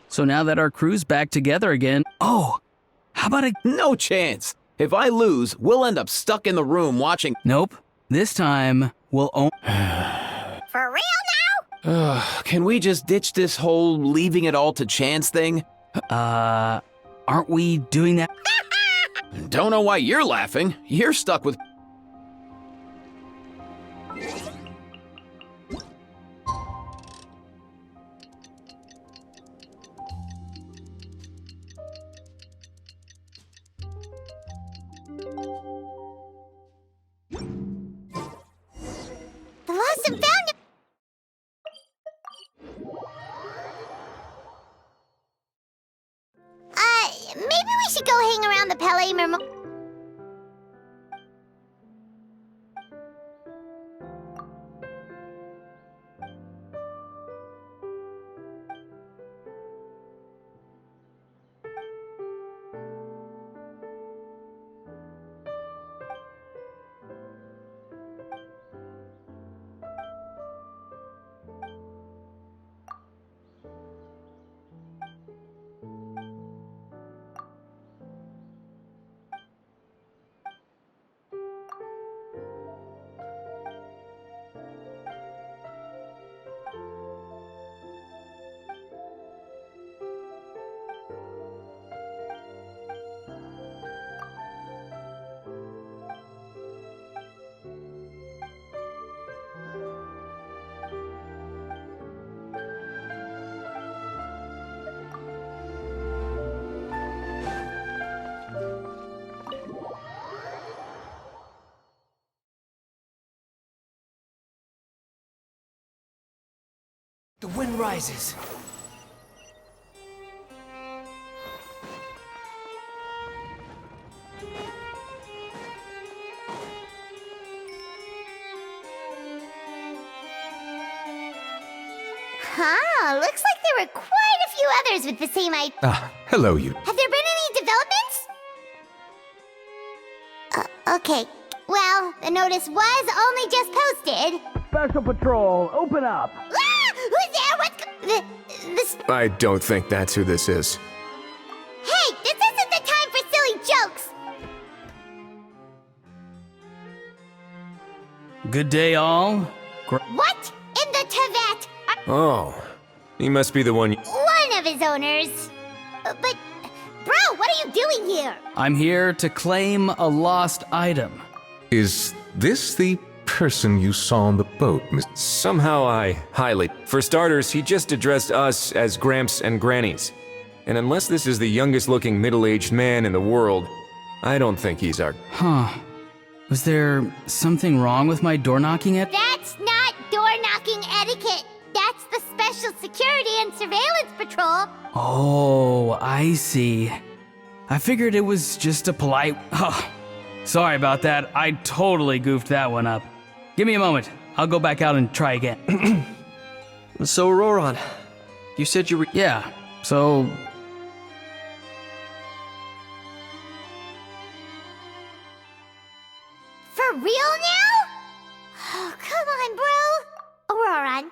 So now that our crew's back together again, oh, how about a... No chance. If I lose, we'll end up stuck in the room watching... Nope. This time, we'll own... For real now? Can we just ditch this whole leaving it all to chance thing? Aren't we doing that? Don't know why you're laughing. You're stuck with... The lost and found. Maybe we should go hang around the Palais Memorial. The wind rises. Huh, looks like there were quite a few others with the same idea. Hello, you. Have there been any developments? Okay. Well, the notice was only just posted. Special Patrol, open up! Ah! Who's there? What's... I don't think that's who this is. Hey, this isn't the time for silly jokes! Good day, all. What in the Tibet? Oh, he must be the one. One of his owners. But, bro, what are you doing here? I'm here to claim a lost item. Is this the person you saw on the boat, Miss? Somehow I highly. For starters, he just addressed us as Gramps and Grannies. And unless this is the youngest looking middle-aged man in the world, I don't think he's our... Huh. Was there something wrong with my door knocking at? That's not door-knocking etiquette. That's the Special Security and Surveillance Patrol. Oh, I see. I figured it was just a polite... Oh, sorry about that. I totally goofed that one up. Give me a moment. I'll go back out and try again. So, Ororon, you said you were... Yeah, so... For real now? Oh, come on, bro. Ororon,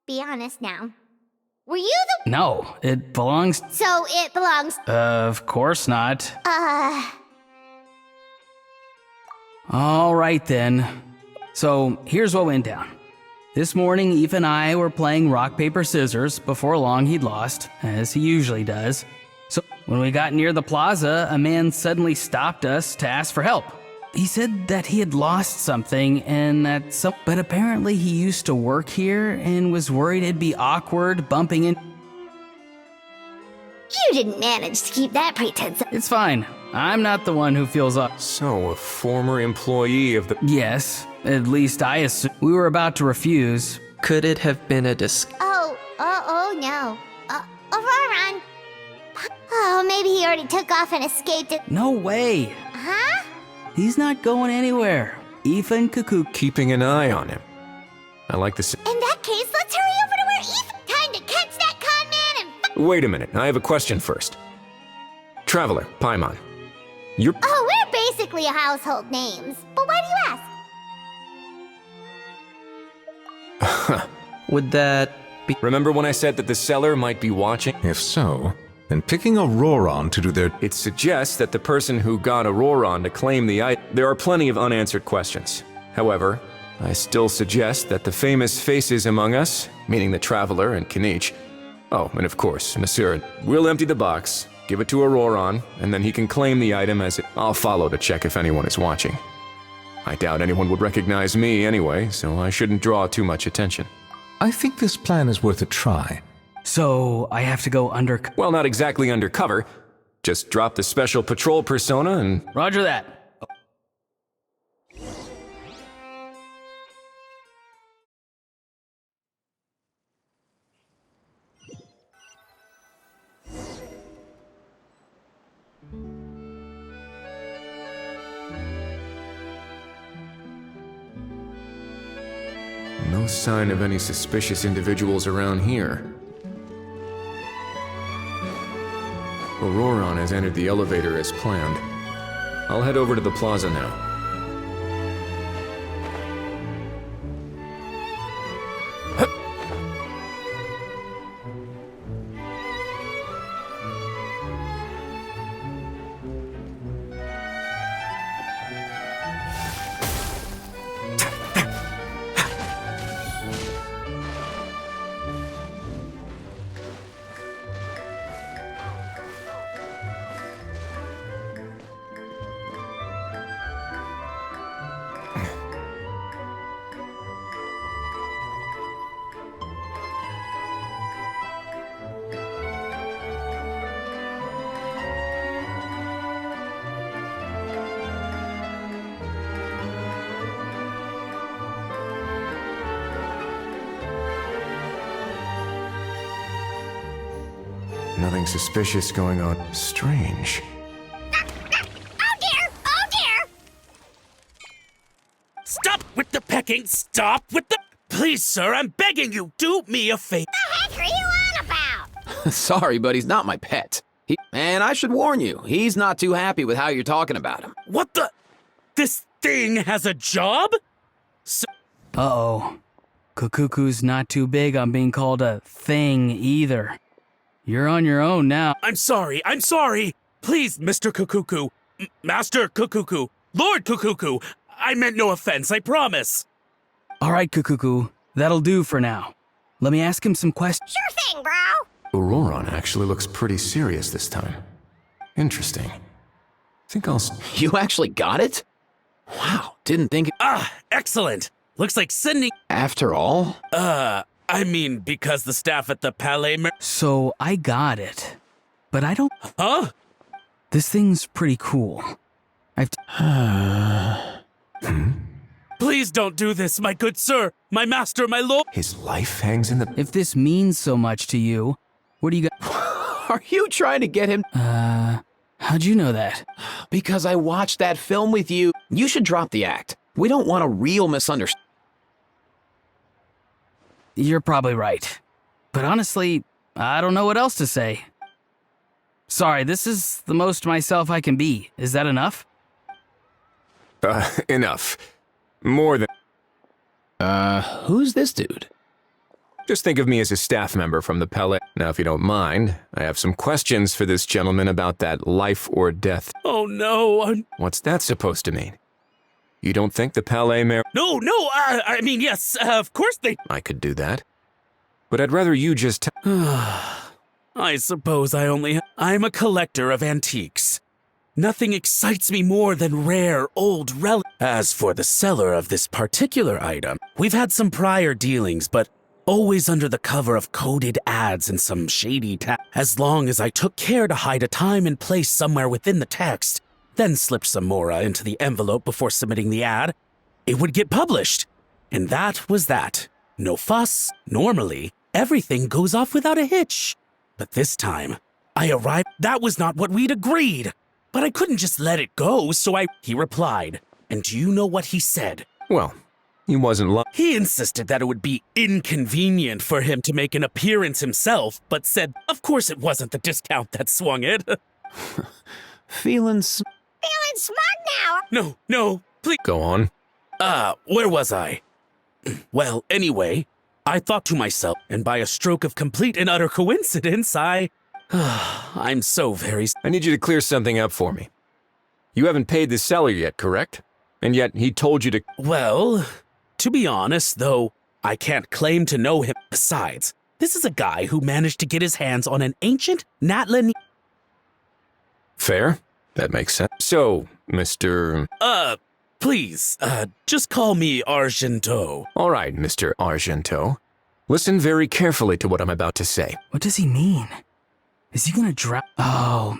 be honest now. Were you the... No, it belongs... So it belongs... Of course not. All right then. So here's what went down. This morning, Eve and I were playing rock, paper, scissors. Before long, he'd lost, as he usually does. So when we got near the plaza, a man suddenly stopped us to ask for help. He said that he had lost something and that but apparently he used to work here and was worried it'd be awkward bumping in. You didn't manage to keep that pretense up. It's fine. I'm not the one who feels up. So, a former employee of the... Yes, at least I assume. We were about to refuse. Could it have been a Oh no. Ororon. maybe he already took off and escaped it. No way. Huh? He's not going anywhere. Ethan Cacucu. Keeping an eye on him. I like this. In that case, let's hurry over to where Ethan. Time to catch that con man and Wait a minute, I have a question first. Traveler, Paimon. You're. Oh, we're basically household names. But why do you ask? Would that be. Remember when I said that the seller might be watching? If so, then picking Ororon to do their... It suggests that the person who got Ororon to claim the item. There are plenty of unanswered questions. However, I still suggest that the famous faces among us, meaning the Traveler and Kinich, oh, and of course, Monsieur, we'll empty the box, give it to Ororon, and then he can claim the item as it. I'll follow to check if anyone is watching. I doubt anyone would recognize me anyway, so I shouldn't draw too much attention. I think this plan is worth a try. So I have to go under. Well, not exactly undercover. Just drop the special patrol persona and. Roger that. No sign of any suspicious individuals around here. Ororon has entered the elevator as planned. I'll head over to the plaza now. Nothing suspicious going on. Strange. Oh dear! Oh dear! Stop with the pecking! Stop with the... Please, sir, I'm begging you, do me a favor. What the heck are you on about? Sorry, but he's not my pet. And I should warn you, he's not too happy with how you're talking about him. What the... This thing has a job? Uh-oh. Cacucu's not too big on being called a thing either. You're on your own now. I'm sorry. Please, Mr. Cacucu. Master Cacucu. Lord Cacucu. I meant no offense, I promise. All right, Cacucu. That'll do for now. Let me ask him some questions. Sure thing, bro. Ororon actually looks pretty serious this time. Interesting. Think I'll... You actually got it? Wow, didn't think... Ah, excellent. Looks like sending... After all? I mean, because the staff at the Palais... So, I got it. But I don't... Huh? This thing's pretty cool. Please don't do this, my good sir. My master, my lord... His life hangs in the... If this means so much to you, what do you got... Are you trying to get him... How'd you know that? Because I watched that film with you. You should drop the act. We don't want a real misunderstanding. You're probably right. But honestly, I don't know what else to say. Sorry, this is the most myself I can be. Is that enough? Enough. More than... Who's this dude? Just think of me as a staff member from the Palais. Now, if you don't mind, I have some questions for this gentleman about that life or death. Oh no, What's that supposed to mean? You don't think the Palais Mayor... No, I mean, yes, of course they... I could do that. But I'd rather you just... I suppose I'm a collector of antiques. Nothing excites me more than rare, old relics. As for the seller of this particular item, we've had some prior dealings, but always under the cover of coded ads and some shady As long as I took care to hide a time and place somewhere within the text, then slipped some mora into the envelope before submitting the ad, it would get published. And that was that. No fuss. Normally, everything goes off without a hitch. But this time, I arrived. That was not what we'd agreed. But I couldn't just let it go, so He replied. And do you know what he said? Well, he wasn't He insisted that it would be inconvenient for him to make an appearance himself, but said, of course it wasn't the discount that swung it. Feeling Feeling smug now. No, please. Go on. Where was I? Well, anyway, I thought to myself, and by a stroke of complete and utter coincidence, I'm so very... I need you to clear something up for me. You haven't paid the seller yet, correct? And yet he told you to... Well, to be honest, though, I can't claim to know him. Besides, this is a guy who managed to get his hands on an ancient Natlan... Fair. That makes sense. So, Mr... Please, just call me Argento. All right, Mr. Argento. Listen very carefully to what I'm about to say. What does he mean? Is he gonna drop? Oh,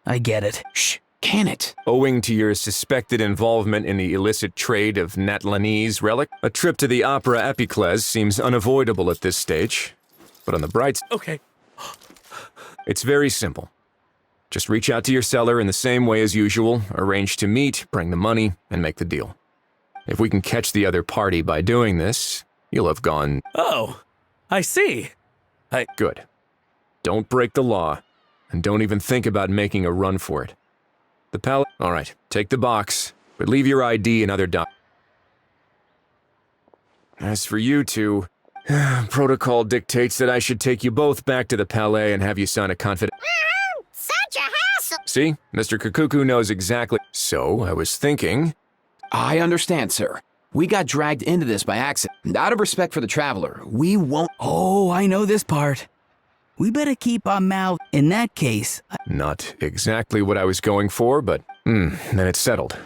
I get it. Shh, can it? Owing to your suspected involvement in the illicit trade of Natlanese relic, a trip to the Opera Epiclese seems unavoidable at this stage. But on the bright side... Okay. It's very simple. Just reach out to your seller in the same way as usual, arrange to meet, bring the money, and make the deal. If we can catch the other party by doing this, you'll have gone... Oh, I see. Good. Don't break the law, and don't even think about making a run for it. All right, take the box, but leave your ID and other As for you two, protocol dictates that I should take you both back to the Palais and have you sign a Such a hassle. See, Mr. Cacucu knows exactly. So, I was thinking... I understand, sir. We got dragged into this by accident. Out of respect for the traveler, we won't... Oh, I know this part. We better keep our mouth. In that case... Not exactly what I was going for, but... then it's settled.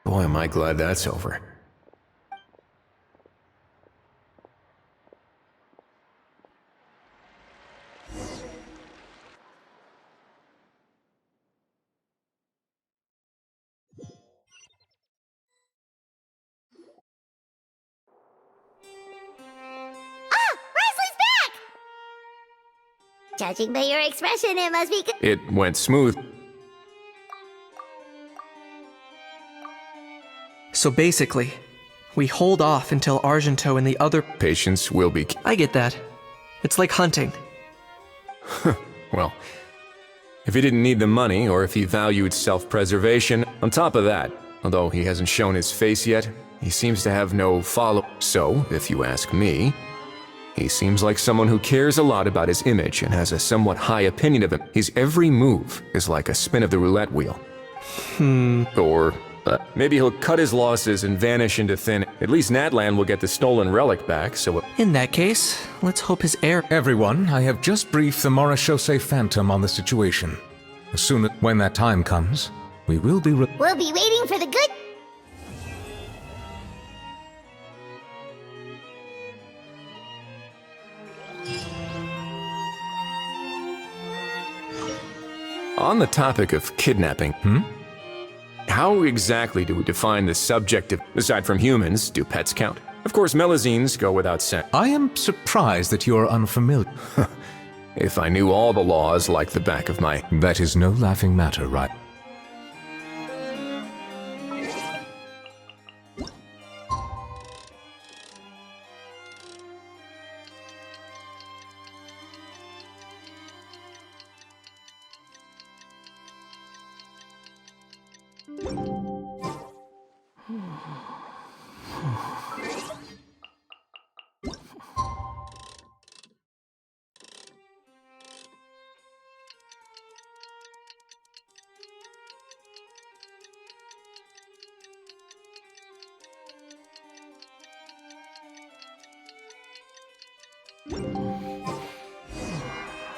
Boy, am I glad that's over. Judging by your expression, it must be good. It went smooth. So basically, we hold off until Argento and the other... Patience will be... I get that. It's like hunting. Well, if he didn't need the money, or if he valued self-preservation, on top of that, although he hasn't shown his face yet, he seems to have no follow... So, if you ask me, he seems like someone who cares a lot about his image and has a somewhat high opinion of him. His every move is like a spin of the roulette wheel. Or... maybe he'll cut his losses and vanish into thin. At least Natlan will get the stolen relic back, so... In that case, let's hope his heir... Everyone, I have just briefed the Marechaussee Phantom on the situation. As soon as when that time comes, we will be... We'll be waiting for the good... On the topic of kidnapping, how exactly do we define the subject of... Aside from humans, do pets count? Of course, melazines go without saying. I am surprised that you are unfamiliar. If I knew all the laws like the back of my... That is no laughing matter, right?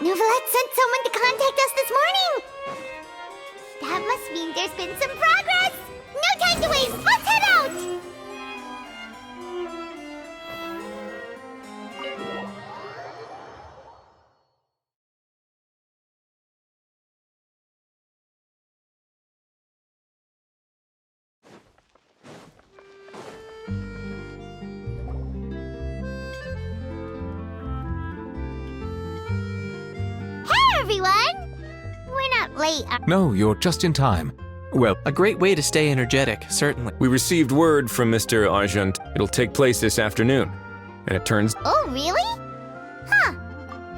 Neuvillette sent someone to contact us this morning! That must mean there's been some progress! No time to waste! Let's head out! everyone! We're not late. No, you're just in time. Well, A great way to stay energetic, certainly. We received word from Mr. Ajaw. It'll take place this afternoon. And it turns... Oh, really?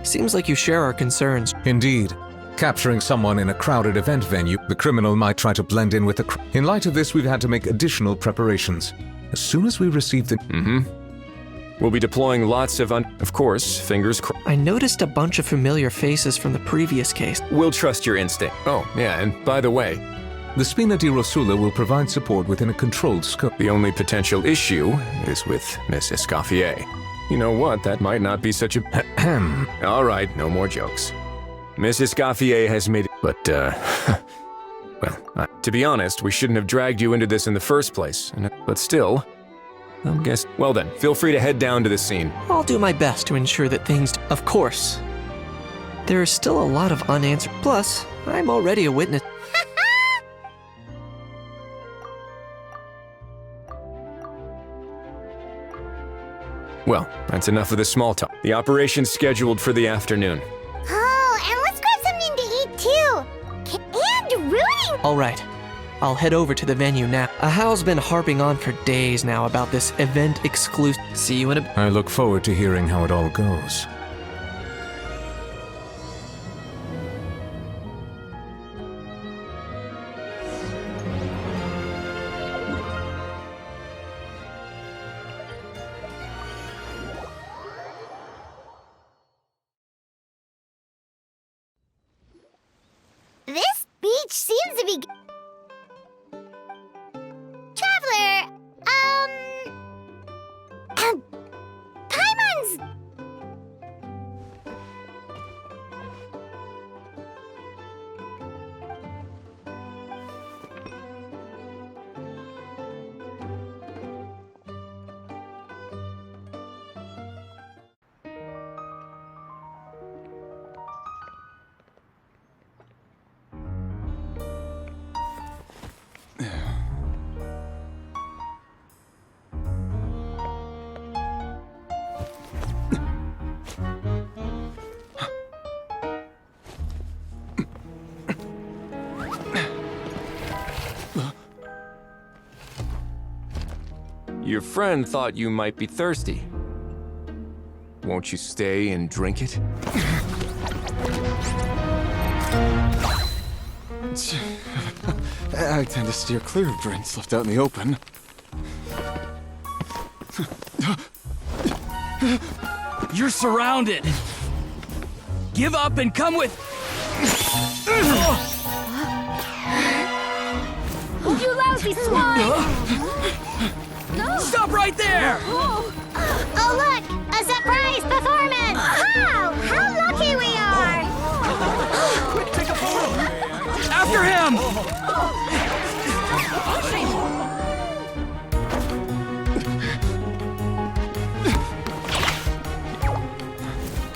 Seems like you share our concerns. indeed. Capturing someone in a crowded event venue, the criminal might try to blend in with the crowd. In light of this, we've had to make additional preparations. As soon as we receive the... We'll be deploying lots of Of course, fingers crossed. I noticed a bunch of familiar faces from the previous case. We'll trust your instinct. Oh, yeah, and by the way, The Spina di Rosula will provide support within a controlled scope. the only potential issue is with Miss Escoffier. You know what? That might not be such a... All right, no more jokes. Miss Escoffier has made it... But, well, to be honest, we shouldn't have dragged you into this in the first place. But still, I guess... Well then, feel free to head down to the scene. I'll do my best to ensure that things... Of course. There is still a lot of unanswered... Plus, I'm already a witness. Well, that's enough of the small talk. The operation's scheduled for the afternoon. Oh, and let's grab something to eat too. And rooting. All right. I'll head over to the venue now. Ahal's been harping on for days now about this event exclusive. See you in a... I look forward to hearing how it all goes. This beach seems to be... Traveler, Paimon's... Your friend thought you might be thirsty. Won't you stay and drink it? I tend to steer clear of drinks left out in the open. You're surrounded. Give up and come with... You lousy swine! Stop right there! Oh, look! A surprise performance! Wow! How lucky we are! After him!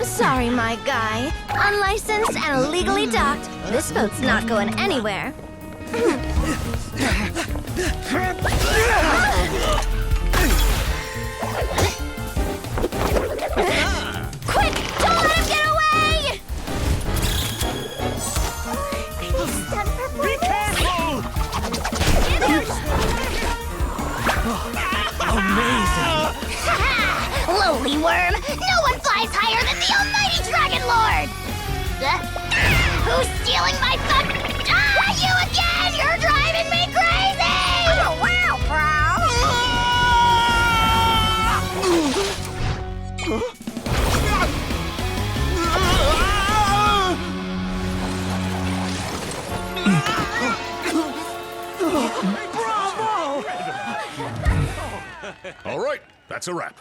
Sorry, my guy. Unlicensed and illegally docked. This boat's not going anywhere. Quick! Don't let him get away! Be careful! Amazing! Lowly worm! No one flies higher than the almighty Dragon Lord! Who's stealing my fun? You again! You're driving me crazy! Oh, wow, All right, that's a wrap.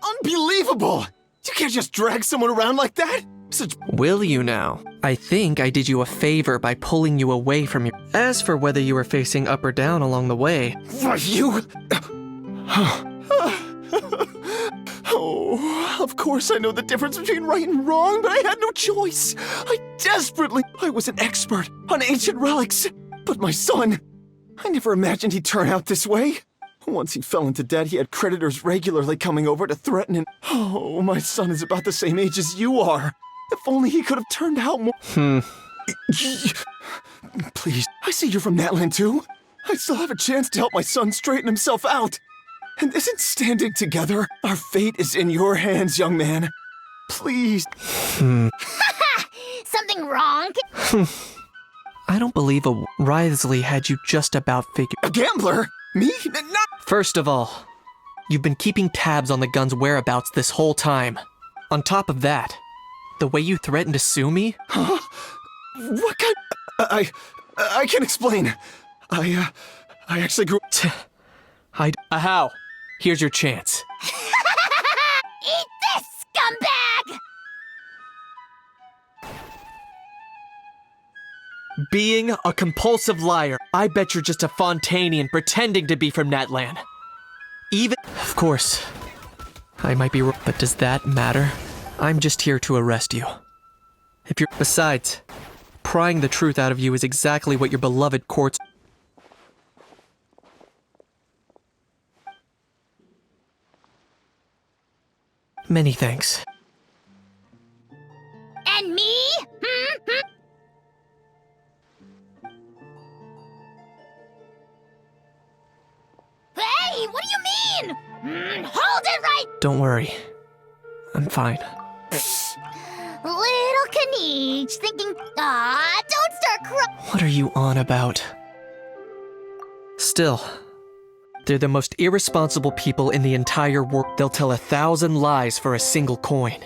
Unbelievable! You can't just drag someone around like that! Such... Will you now? I think I did you a favor by pulling you away from your... As for whether you were facing up or down along the way... Why, you... Oh, of course I know the difference between right and wrong, but I had no choice. I was an expert on ancient relics. But my son, I never imagined he'd turn out this way. Once he fell into debt, he had creditors regularly coming over to threaten him. Oh, my son is about the same age as you are. If only he could have turned out more. Please, I see you're from Natlan too. I still have a chance to help my son straighten himself out. And isn't standing together? Our fate is in your hands, young man. Please. Something wrong? I don't believe a Wriothesley had you just about figured. A gambler? Me? Not. First of all, you've been keeping tabs on the gun's whereabouts this whole time. On top of that, the way you threatened to sue me? Huh? What kind? I can explain. I actually grew. How? Here's your chance. Eat this, scumbag! Being a compulsive liar. I bet you're just a Fontainian pretending to be from Natlan. Of course, I might be wrong, but does that matter? I'm just here to arrest you. Besides, prying the truth out of you is exactly what your beloved courts. Many thanks. And me? Hey, what do you mean? Hold it right! Don't worry. I'm fine. Little Kaniche thinking, don't start crying. What are you on about? Still, they're the most irresponsible people in the entire world. They'll tell 1,000 lies for a single coin.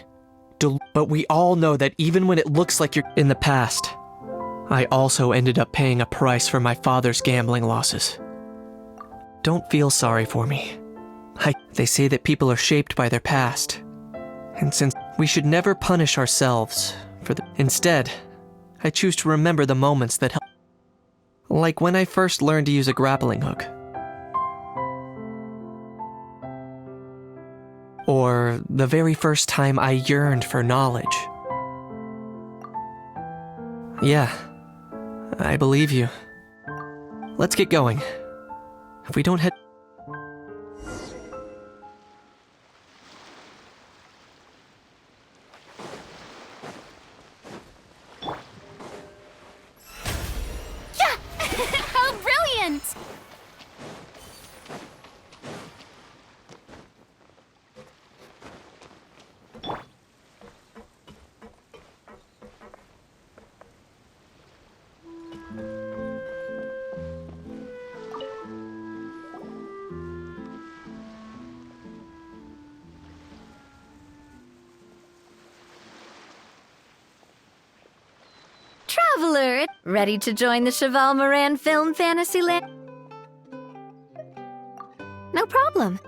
But we all know that even when it looks like you're in the past, I also ended up paying a price for my father's gambling losses. Don't feel sorry for me. They say that people are shaped by their past. And since we should never punish ourselves for Instead, I choose to remember the moments that help. Like when I first learned to use a grappling hook. Or the very first time I yearned for knowledge. Yeah, I believe you. Let's get going. If we don't head... How brilliant! Traveler, ready to join the Cheval Moran film fantasy land? No problem.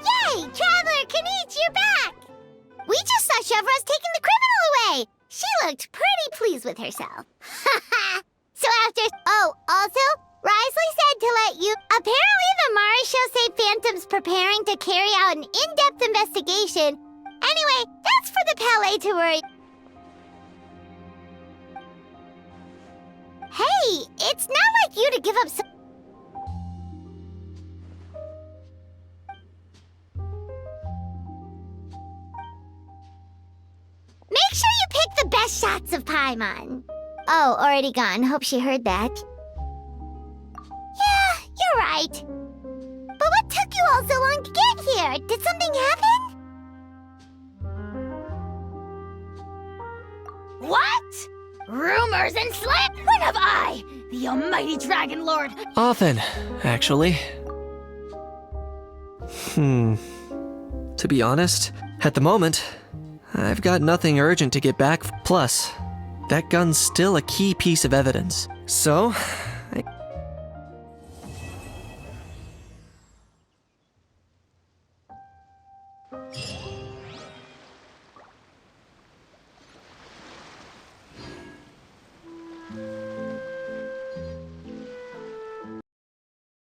Yay! Traveler Kaniche, you're back! We just saw Chevro's taking the criminal away. She looked pretty pleased with herself. So after... Oh, also, Wriothesley said to let you... Apparently the Mari show say Phantom's preparing to carry out an in-depth investigation. Anyway, that's for the Palais to worry. Hey, it's not like you to give up so... Make sure you pick the best shots of Paimon. Oh, already gone. Hope she heard that. Yeah, you're right. But what took you all so long to get here? Did something happen? What? Rumors and slang? When have I, the almighty Dragon Lord... Often, actually. To be honest, at the moment, I've got nothing urgent to get back. Plus, that gun's still a key piece of evidence. So,